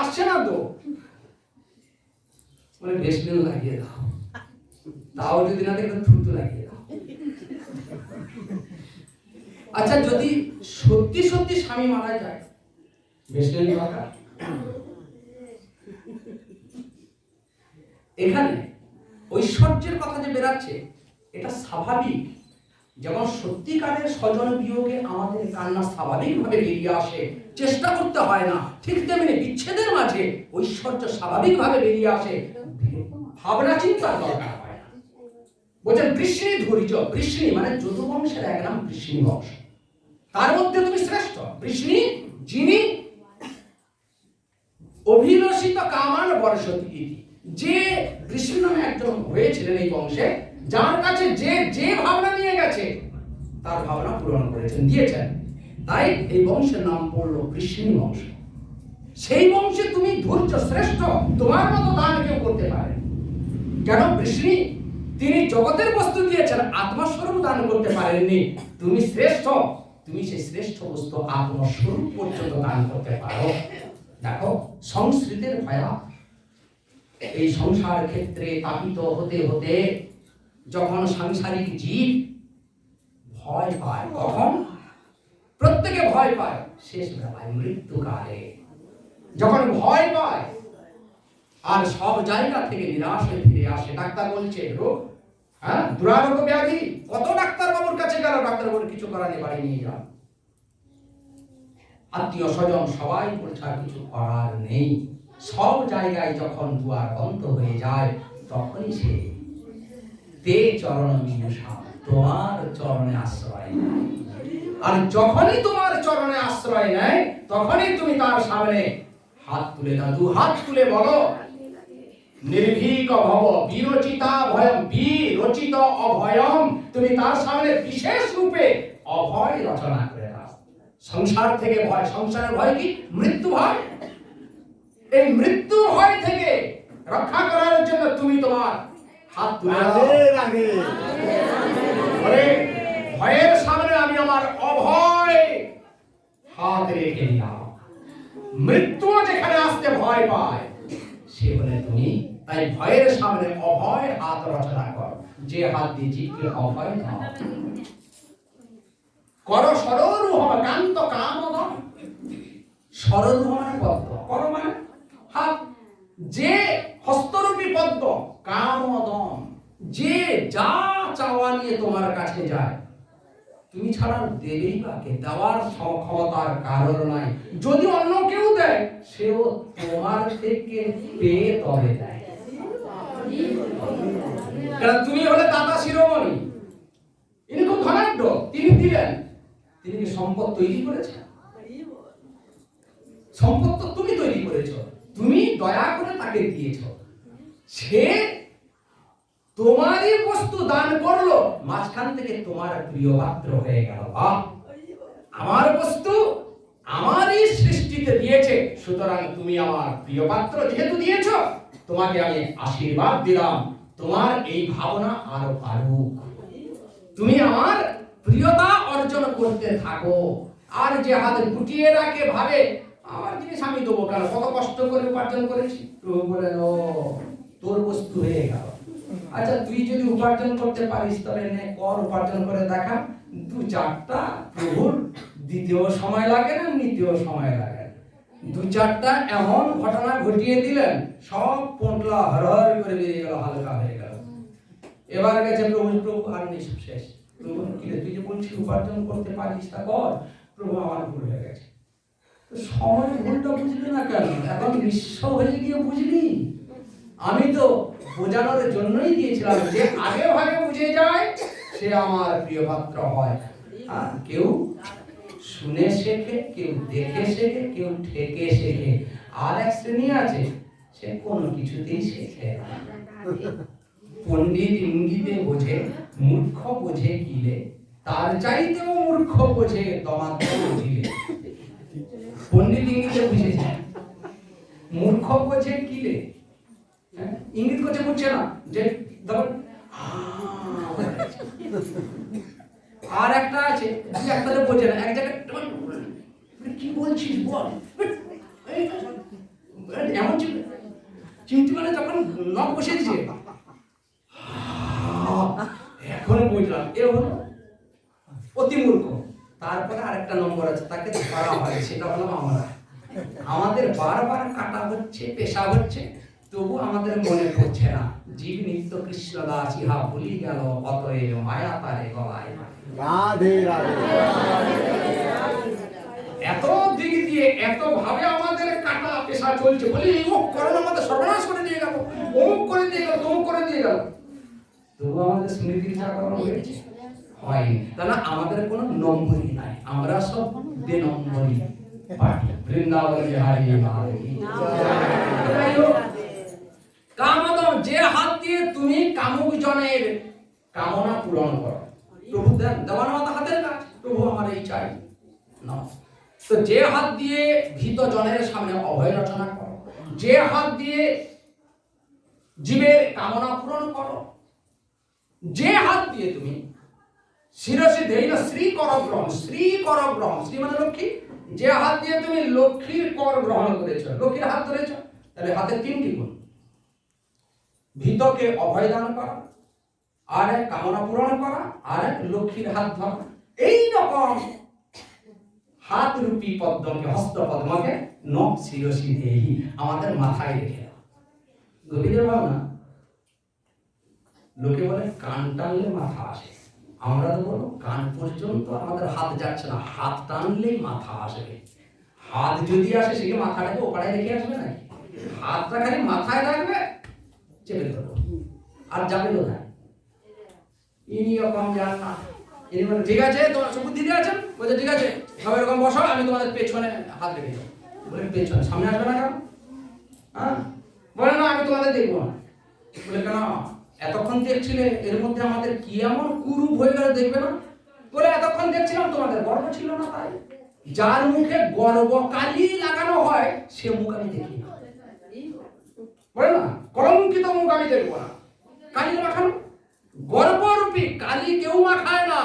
আসছে না তো, মানে ভেসলিন লাগিয়ে দাও, তাও যদি না দেখে থুতু লাগিয়ে দাও। আচ্ছা যদি সত্যি সত্যি স্বামী মারা যায়, ভেসলিন দরকার? এখানে ঐশ্বর্যের কথা যে বেরাচ্ছে এটা স্বাভাবিক। যেমন সত্যিকারের স্বজন বিয়োগে আমাদের কান্না স্বাভাবিকভাবে বেরিয়ে আসে, চেষ্টা করতে হয় না, ঠিক তেমনি বিচ্ছেদের মাঝে ঐশ্বর্য স্বাভাবিকভাবে বেরিয়ে আসে, ভাবনা চিন্তার দরকার হয় না। বলছেন বৃষ্ণি ধৈর্য, বৃষ্ণি মানে যদু বংশের এক নাম বৃষ্ণি বংশ, তার মধ্যে তুমি শ্রেষ্ঠ। বৃষ্ণি যিনি অভিলষিত কামান বর্ষতি, যে বৃষ্ণি নামে একজন হয়েছিলেন এই বংশে, যার কাছে যে যে ভাবনা নিয়ে গেছে তার ভাবনা পূরণ করেছেন, দিয়েছেন, তাই এই বংশের নাম পড়লো বৃষ্ণি বংশ। সেই বংশে তুমি ধৈর্য শ্রেষ্ঠ, তোমার মতো দান কেউ করতে পারে। কেন? বৃষ্ণি তিনি জগতের বস্তু দিয়েছেন, আত্মস্বরূপ দান করতে পারেননি। তুমি শ্রেষ্ঠ, তুমি সেই শ্রেষ্ঠ বস্তু আত্মস্বরূপ পর্যন্ত দান করতে পারো। দেখো সংস্কৃতের ভয়া, এই সংসার ক্ষেত্রে তাপিত হতে হতে যখন সাংসারিক জীব ভয় পায়, তখন প্রত্যেকে ভয় পায়, শেষ বেলায় মৃত্যুকালে যখন ভয় পায় আর সব জায়গা থেকে নিরাশ হয়ে ফিরে আসে। ডাক্তার বলছে রোগ, হ্যাঁ দুরারোগ্য ব্যাধি, কত ডাক্তার বাবুর কাছে গেল, ডাক্তার বাবুর কিছু করার নেই, বাড়ি নিয়ে যান। আত্মীয় স্বজন সবাই বলছে আর কিছু করার নেই। সব জায়গায় যখন দুয়ার বন্ধ হয়ে যায়, তখনই সে তে চরণ বিভূষা, তোমার চরণে আশ্রয় নেয়। আর যখনই তোমার চরণে আশ্রয় নেয়, তখনই তুমি তার সামনে হাত তুলে দাও, দু হাত তুলে বলো নির্ভীক ভব বিরচিতা ভয়ম, বিরচিত অভয়ম, তুমি তার সামনে বিশেষ রূপে অভয় রচনা করে দাও। সংসার থেকে ভয়, সংসারের ভয় কি? মৃত্যু ভয়। এই মৃত্যু ভয় থেকে রক্ষা করার জন্য তুমি তোমার হাত তুলে দাও। ভয়ের সামনে আমি আমার অভয় হাত রেখে দিলাম। মৃত্যু যেখানে আসতে ভয় পায়, সে বলে তুমি, তাই ভয়ের সামনে অভয় হাত রচনা কর, যে হাত দিয়ে জীবকে অভয় দাও। কর সররূহ কান্ত কামদম, সররূহ মানে পদ্ম, কর মানে হাত, যে হস্তরূপী পদ্ম, কামদম যে যা চাওয়া নিয়ে তোমার কাছে যায়, তুমি ছাড়া দেবেই বাকে, দেওয়ার ক্ষমতার কারণ নাই। যদি অন্য কেউ দেয়, সেও তোমার থেকে পেয়ে তবে দেয়। কারণ তুমি হলে দাতা শিরোমণি, ইনি খুব ধনাঢ্য, তিনি দিলেন। তিনি কি সম্পদ তৈরি করেছেন? সম্পদ তো তুমি তৈরি করেছ, তুমি দয়া করে তাকে দিয়েছ। সে তোমারই বস্তু দান করলো, মাঝখান থেকে তোমার প্রিয় পাত্র হয়ে গেল। আমার বস্তু আমারই সৃষ্টিতে দিয়েছে, সুতরাং তুমি আমার প্রিয় পাত্র যেহেতু দিয়েছ, তোমাকে আমি আশীর্বাদ দিলাম, তোমার এই ভাবনা আরো বাড়ুক, তুমি আমার প্রিয়তা অর্জন করতে থাকো। আর যে হাত গুটিয়ে রাখে, ভাবে আমার জিনিস আমি দেবো কেন, কত কষ্ট করে উপার্জন করেছি, প্রভু বলে তোর বস্তু হয়ে গেল। আচ্ছা তুই যদি উপার্জন করতে পারিস, তবে নে কর, উপার্জন করে দেখা। দু চারটা প্রভুর দিতেও সময় লাগে না, নিতেও সময় লাগে না। দু চারটা এমন ঘটনা ঘটিয়ে দিলেন, সব পোটলা হরহর করে বেরিয়ে গেল, হালকা হয়ে গেল। এবার গেছে প্রভু, প্রভু আর নেই, শেষ। প্রভু কি রে, তুই যে বলছিস উপার্জন করতে পারিস, তা কর। প্রভু আমার ভুল হয়ে গেছে। সময় ভুলটা বুঝলি না কেন? এখন নিঃস্ব হয়ে গিয়ে বুঝলি? আমি তো বোঝানোর জন্যই দিয়েছিলাম, যে আগে ভাগে বুঝে যায় সে আমার প্রিয় পাত্র হয়। কেউ শুনে শেখে, কেউ দেখে শেখে, কেউ ঠেকে শেখে, আর এক শ্রেণী আছে সে কোনো কিছুতেই শেখে না। পণ্ডিত ইঙ্গিতে বোঝে, মূর্খ বোঝে কিলে, তার চাইতেও মূর্খ বোঝে দমাদ্য বুঝিলে। পণ্ডিত ইঙ্গিতে বুঝেছে, মূর্খ বোঝে কিলে, ইঙ্গিত করছে, বুঝছে না যে আর একটা আছে একটাতে বোঝে না, এক জায়গায় কি বলছিস বল, চিমটি মানে যখন নখ বসে দিয়েছে, এখন বুঝলাম এ হলো অতি মূর্খ। তারপরে আরেকটা নম্বর আছে, তাকে ধরা হয়, সেটা হলো আমরা। আমাদের বারবার কাটা হচ্ছে, পেশা হচ্ছে, তবু আমাদের মনে পড়ছে না জীব নিত্য কৃষ্ণ দাস ইহা ভুলি গেল অতএব মায়া তারে গলায়। রাধে রাধে। এত দিক দিয়ে এত ভাবে আমাদের কাটা পেশা চলছে, বলি ও করোনা আমাদের সর্বনাশ করে দিয়ে গেল, অমুক করে দিয়ে গেল, তমুক করে দিয়ে গেল, তবু আমাদের স্মৃতি জাগরণ হয়েছে হয়নি। তাহলে আমাদের কোনো নম্বরই নাই, আমরা সব বেনম্বরী পার্টি। বৃন্দাবন বিহারী কামদম, যে হাত দিয়ে তুমি কামুক জনের কামনা পূরণ করো, প্রভু দেন, দেওয়ার মতো হাতের কাজ, প্রভু আমার এই চাই না। তো যে হাত দিয়ে ভীত জনের সামনে অভয় রচনা করো, যে হাত দিয়ে জীবের কামনা পূরণ করো, যে হাত দিয়ে তুমি শিরসে দেইল শ্রী কর গ্রহণ, শ্রী কর গ্রহণ, শ্রী মানে লক্ষ্মী, যে হাত দিয়ে তুমি লক্ষ্মীর কর গ্রহণ করেছ, লক্ষ্মীর হাত ধরেছ, তাহলে হাতের তিনটি গুণ, ভীতকে অভয় দান করা, আর এক কামনা পূরণ করা, আর এক লক্ষ্মীর হাত ধরা। এই রকম হাত রূপী পদ্মকে, হস্ত পদ্মকে নখ শিরসি দেই আমাদের মাথায় রেখে দাও। গভীরের ভাবনা। লোকে বলে কান টানলে মাথা আসে, আমরা তো বলবো কান পর্যন্ত আমাদের হাত যাচ্ছে না, হাত টানলেই মাথা আসবে। হাত যদি আসে সে মাথাটাকে ওপাড়ায় রেখে আসবে নাকি? হাতটা খালি মাথায় রাখবে, চেপে ধরবো, আর যাবে কোথায়? ইনি রকম যান না, ইনি বলে ঠিক আছে তোমার সুবুদ্ধিতে আছেন, বলছে ঠিক আছে সব এরকম বসো, আমি তোমাদের পেছনে হাত রেখে যাবো। বলে পেছনে, সামনে আসবে না কেন? হ্যাঁ, বলে না আমি তোমাদের দেখবো না। বলে কেন? এতক্ষণ দেখছিলে, এর মধ্যে আমাদের কি এমন কুরূপ হয়ে গেল দেখবে না? বলে এতক্ষণ দেখছিলাম তোমাদের গর্ব ছিল না, তাই। যার মুখে গর্ব কালি লাগানো হয় সে মুখ আমি দেখি না, বলে না কলঙ্কিত মুখ আমি দেখবো না। কালি মাখানো, গর্বরূপী কালি কেউ মাখায় না।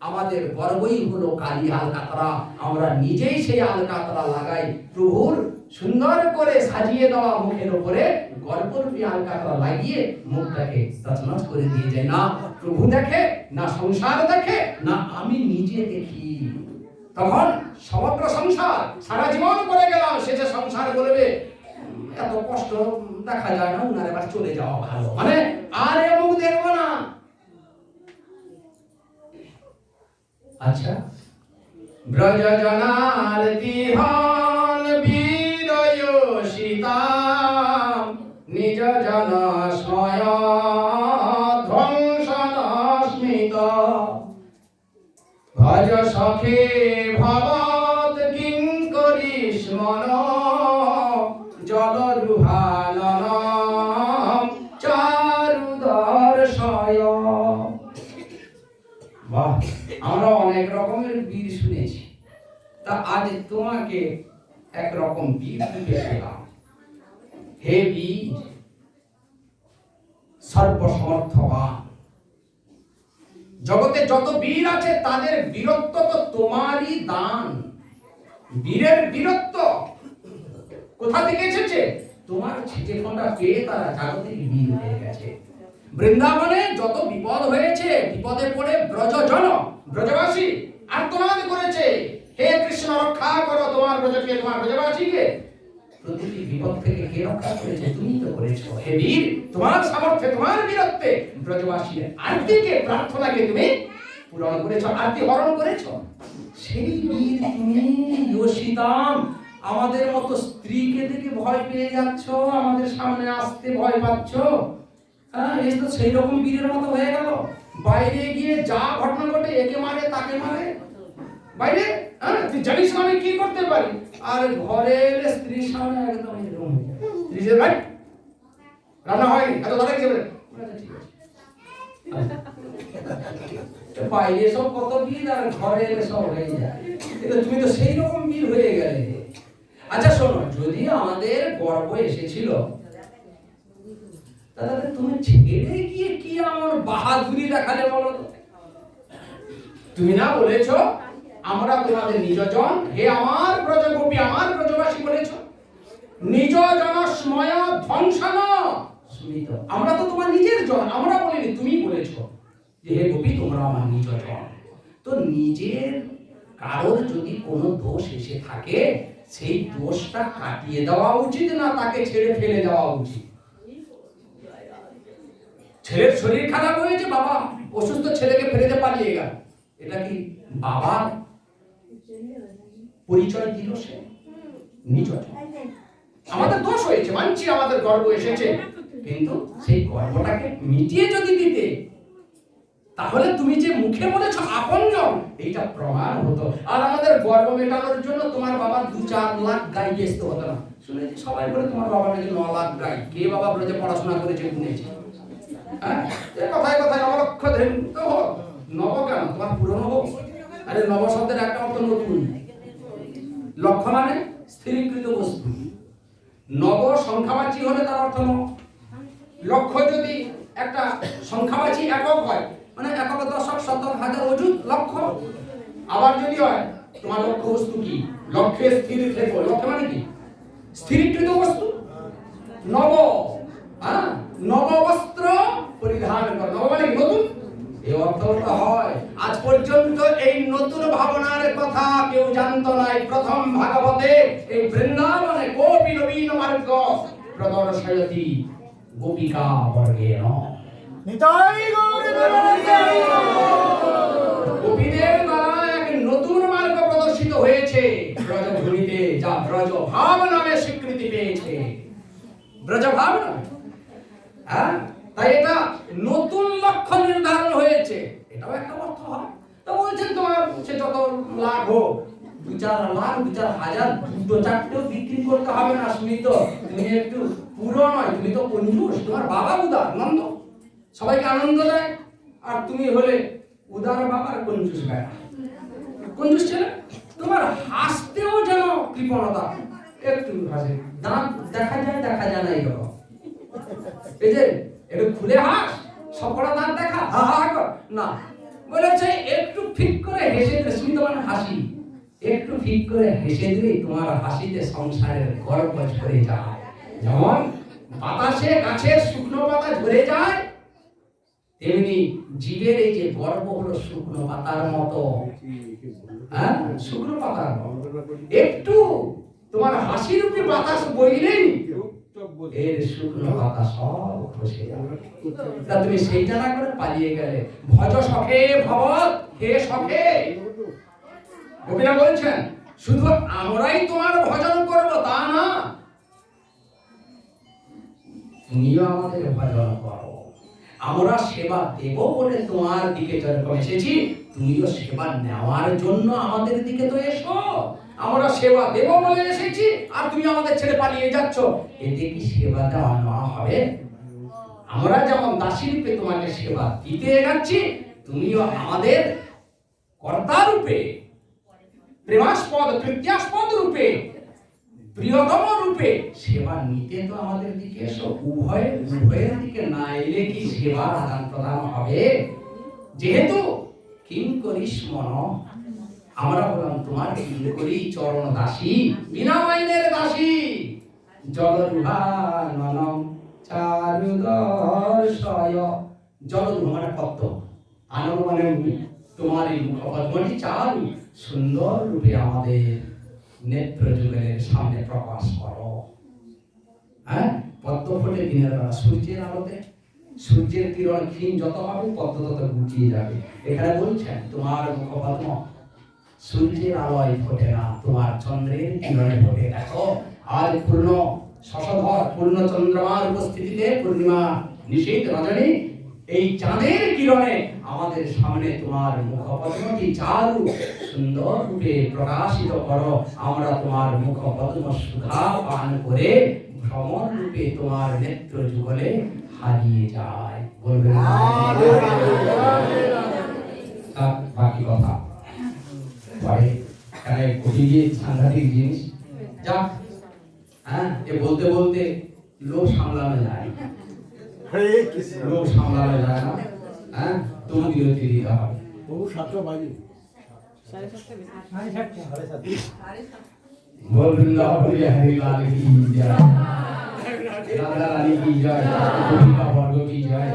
আমাদের গর্বই হলো কালি আলকাতরা, আমরা নিজেই সেই আলকাতরা লাগাই। প্রভুর সুন্দর করে সাজিয়ে দেওয়া মুখের উপরে গর্বরূপী আলকাতরা লাগিয়ে মুখটাকে তছনছ করে দিয়ে যায়। না প্রভু দেখে, না সংসার দেখে, না আমি নিজে দেখি। তখন সমগ্র সংসার সারা জীবন করে গেলাম, শেষে সংসার বলবে এত কষ্ট দেখা যায় না, উনার এবার চলে যাওয়া ভালো, মানে আর এ মুখ দেখবো না। আচ্ছা, ব্রজ জনার বিহান বীরয় সীতা নিজ জন স্ময় ধ্বংসনস্মিত ভজ সখে ভবত কিঙ্করিস মন জলরুহানন চারুদর্শয়। বাহ, আমরা অনেক রকমের বীর শুনেছি, তা আজ তোমাকে একরকম বীর পেলাম। হে বীর সর্বসমর্থবান, জগতে যত বীর আছে তাদের বীরত্ব তো তোমারই দান। বীরের বীরত্ব কোথা থেকে এসেছে? তোমার ছিটে ফোঁটা পেয়ে তারা জাগতিক বীর হয়ে গেছে। বৃন্দাবনে যত বিপদ হয়েছে, বিপদে পড়ে ব্রজজন, ব্রজবাসী আর্তনাদ করেছে, হে কৃষ্ণ রক্ষা করো তোমার ব্রজকে, তোমার ব্রজবাসীকে। প্রতিটি বিপদ থেকে কে রক্ষা করেছে? তুমি তো করেছো। হে বীর, তোমার সামর্থ্যে, তোমার বীরত্বে ব্রজবাসীর আরতিকে, প্রার্থনাকে তুমি পূরণ করেছো, আরতি হরণ করেছো। সেই বীর তুমি যোশিতাম। আমাদের মতো স্ত্রীকে দেখে ভয় পেয়ে যাচ্ছ, আমাদের সামনে আসতে ভয় পাচ্ছ। হ্যাঁ, এই তো সেই রকম বীরের মতো হয়ে গেল। বাইরে গিয়ে যা ঘটনা ঘটে, একে মারে তাকে মারে বাইরে। হ্যাঁ, তুই জানিস আমি কি করতে পারি, আর ঘরে এলে স্ত্রীর সামনে একদম এরকম স্ত্রী যে ভাই রান্না হয়নি, এত ধরে গেছে, বাইরে সব কত বীর, আর ঘরে এলে সব হয়ে যায়। তুমি তো সেই রকম বীর হয়ে গেলে। আচ্ছা শোনো, যদি আমাদের গর্ব এসেছিল, তাহলে তুমি ছেড়ে গিয়ে কি আমার বাহাদুরি দেখালে বলো তো? তুমি না বলেছো আমরা তোমাদের নিজজন, হে আমার ব্রজগোপী, আমার ব্রজবাসী বলেছো। নিজ জনস্ময় ধ্বংসন। স্মৃত, আমরা তো তোমার নিজের জন, আমরা বলিনি, তুমি বলেছো যে হে গোপী তোমরা আমার নিজ জন। তো নিজের কারোর যদি কোনো দোষ এসে থাকে সেই দোষটা কাটিয়ে দেওয়া উচিত না তাকে ছেড়ে ফেলে দেওয়া উচিত। ছেলের শরীর খারাপ হয়েছে, বাবা অসুস্থ ছেলেকে ফেলে পালিয়ে গেল, এটা কি বাবার পরিচয় দিল? সে নিজ। আমাদের দোষ হয়েছে মানছি, আমাদের গর্ব এসেছে, কিন্তু সেই গর্বটাকে মিটিয়ে যদি দিতে তাহলে তুমি যে মুখে বলেছো আপনজন এইটা প্রমাণ হতো। আর আমাদের গর্ব মেটানোর জন্য তোমার বাবা 2-4 লাখ গাই বেচতে হতো না। শুনেছি সবাই বলে তোমার বাবা নাকি 9 লাখ গাই। কে বাবা ব্রজে পড়াশোনা করেছে শুনেছি? হ্যাঁ, কথায় কথায় নবলক্ষ ধরে তো নব কেন, তোমার পুরনো হোক। আরে নব শব্দের একটা অর্থ নতুন, লক্ষ্য মানে স্থিরীকৃত বস্তু। নব সংখ্যাবাচী হলে তার অর্থ নব। লক্ষ্য যদি একটা সংখ্যাবাচী একক হয়, মানে একক, দশক, শতক, হাজার, অযুত লক্ষ্য। আবার যদি হয় তোমার লক্ষ্য বস্তু কি, লক্ষ্যে স্থির থেকো। লক্ষ্য মানে কি? স্থিরীকৃত বস্তু। নব, নব বস্ত্র পরিধান কর। নব মানে নতুন, এই অর্থটা হয়। আজ পর্যন্ত এই নতুন ভাবনার কথা কেউ জানতো না। প্রথম ভাগবতে এই বৃন্দাবনে গোপী নবীন মার্গ প্রদর্শয়তি গোপিকা বর্গেণ। নিতাই গৌর গোপীদের দ্বারা এক নতুন মার্গ প্রদর্শিত হয়েছে ব্রজভূমিতে, যা ব্রজ ভাব নামে স্বীকৃতি পেয়েছে। ব্রজ ভাব নামে, হ্যাঁ, তাই এটা নতুন লক্ষ্য নির্ধারণ হয়েছে, এটাও একটা অর্থ হয়। তো বলছেন তোমার সে যত লাখ হোক, 2-4 লাখ, 2-4 হাজার, 2-4টেও বিক্রি করতে হবে না। স্মৃত, তুমি একটু পুরো নয়, তুমি তো কঞ্জুস। তোমার বাবা উদার নন্দ, সবাইকে আনন্দ দেয়, আর তুমি হলে উদার বাবা আর কঞ্জুস বেড়া। কঞ্জুস ছেলে, তোমার হাসতেও যেন কৃপণতা, একটু হাসে, দাঁত দেখা যায় না এইরকম। এই যে একটু খুলে হাস, সবকটা দাঁত দেখা, হা হা কর না, বলেছে একটু ঠিক করে হেসে দিলে। স্মিত মানে হাসি, একটু ঠিক করে হেসে দিলে তোমার হাসিতে সংসারের গর্ব ঝরে যায়। যেমন বাতাসে গাছের শুকনো পাতা ঝরে যায়, তেমনি জীবের এই যে গর্ব হলো শুকনো পাতার মতো। হ্যাঁ, শুকনো পাতার মতো। একটু তোমার হাসি রূপে বাতাস বইলেই এর শুকনো পাতা সব খসে যাবে। তা তুমি সেইটা না করে পালিয়ে গেলে। ভজ সখে ভবৎ, হে সখে। গোপীরা বলছেন শুধু আমরাই তোমার ভজন করব তা না, তুমিও আমাদের ভজন করো। আমরা সেবা দেব বলে তোমার দিকে যেরকম এসেছি, তুমিও সেবা নেওয়ার জন্য আমাদের দিকে তো এসো। আমরা সেবা দেব বলে এসেছি, আর তুমি আমাদের ছেড়ে পালিয়ে যাচ্ছ, এতে কি সেবা দেওয়া না হবে? আমরা যেমন দাসী রূপে তোমাকে সেবা দিতে যাচ্ছি, তুমিও আমাদের কর্তা রূপে, প্রেমাস্পদ, তৃতীয়াস্পদ রূপে, প্রিয়তম রূপে সেবা নিতে তো আমাদের দিকে এসো। উভয়ের দিকে না এলে কি সেবার আদান প্রদান হবে? যেহেতু কিং করিস মন, আমরা বললাম তোমার কিং করি চরণ দাসী, বিনা মাইনের দাসী। জলরুহাননম চারুদর্শয়। জলরুহ মানে পদ্ম, আনন্দ মানে তোমার এই মুখপদ্মটি চারু সুন্দর রূপে আমাদের নেত্র যুগলের সামনে প্রকাশ করো। হ্যাঁ, পদ্ম ফোটে দিনের বেলা সূর্যের আলোতে, সূর্যের কিরণ ক্ষীণ যত হবে পদ্ম তত গুটিয়ে যাবে। এখানে বলছেন তোমার মুখপদ্ম সূর্যের আলোয় ফোটে না, তোমার চন্দ্রের কিরণে ফোটে। দেখো আজ পূর্ণ শশধর, পূর্ণ চন্দ্রমার উপস্থিতিতে, পূর্ণিমা নিশীথ রজনী, এই চাঁদের কিরণে আমাদের সামনে তোমার মুখপদ্মটি চারু সুন্দর রূপে প্রকাশিত করো। আমরা তোমার মুখপদ্ম সুধা পান করে ভ্রমণ রূপে তোমার নেত্র যুগলে হারিয়ে যায়। বলবেন বাকি কথা পরে, কারণ খুবই সাংঘাতিক জিনিস। যাক, হ্যাঁ, এ বলতে বলতে লোক সামলানো যায়, লোক সামলানো যায় না। হ্যাঁ, তুমি বিরতি দিতে হবে। বহু 7:00 বাজে, 7:30 बोल वृंदावन बिहारी लाल की जय, राधा रानी की जय, गोपिका वर्ग की जय,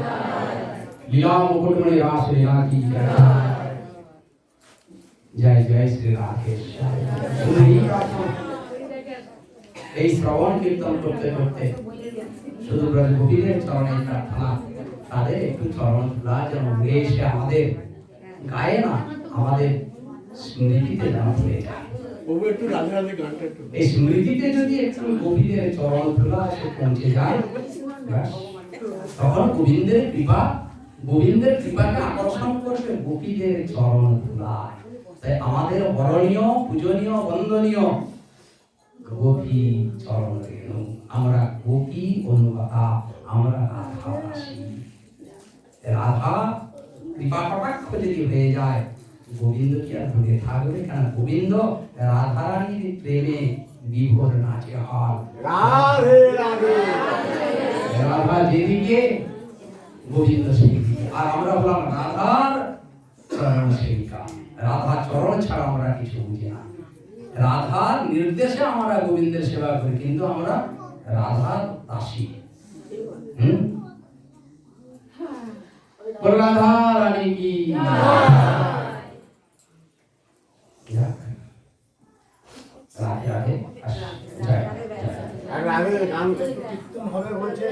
लीला मुकुटमणि रास लीला की जय, जय जय श्री राधेश्वर। এই শ্রবণ কীর্তন করতে করতে শুধু ব্রজ গোপীদের চরণে প্রার্থনা, তাদের একটু চরণ ধুলা যেন উড়ে এসে আমাদের গায়ে না, আমাদের স্মৃতিতে যেন হয়ে যায়। এই স্মৃতিতে যদি একটু গোপীদের চরণ ধুলা এসে পৌঁছে যায়, তখন গোবিন্দের কৃপাকে আকর্ষণ করবে গোপীদের চরণ ধুলা। তাই আমাদের বরণীয়, পূজনীয়, বন্দনীয় গোপী চরণ রেণু। আমরা গোপী অনুগতা, আমরা রাধা দাসী। রাধা কৃপা কটাক্ষ যদি হয়ে যায়, গোবিন্দ কি আর দূরে থাকবে? কেন গোবিন্দ রাধারানীর প্রেমে বিভোর নাচে হল। রাধে রাধে, রাধা যেদিকে গোবিন্দ সেদিকে। আর আমরা বললাম রাধার চরণ সেবিকা। রাধা চরণ ছাড়া আমরা কিছু বুঝি না। রাধার নির্দেশে আমরা গোবিন্দের সেবা করি, কিন্তু আমরা রাধার দাসী। রাধা রানী কি রাধে রাধে। রাধে গান কীর্তন হবে বলছে।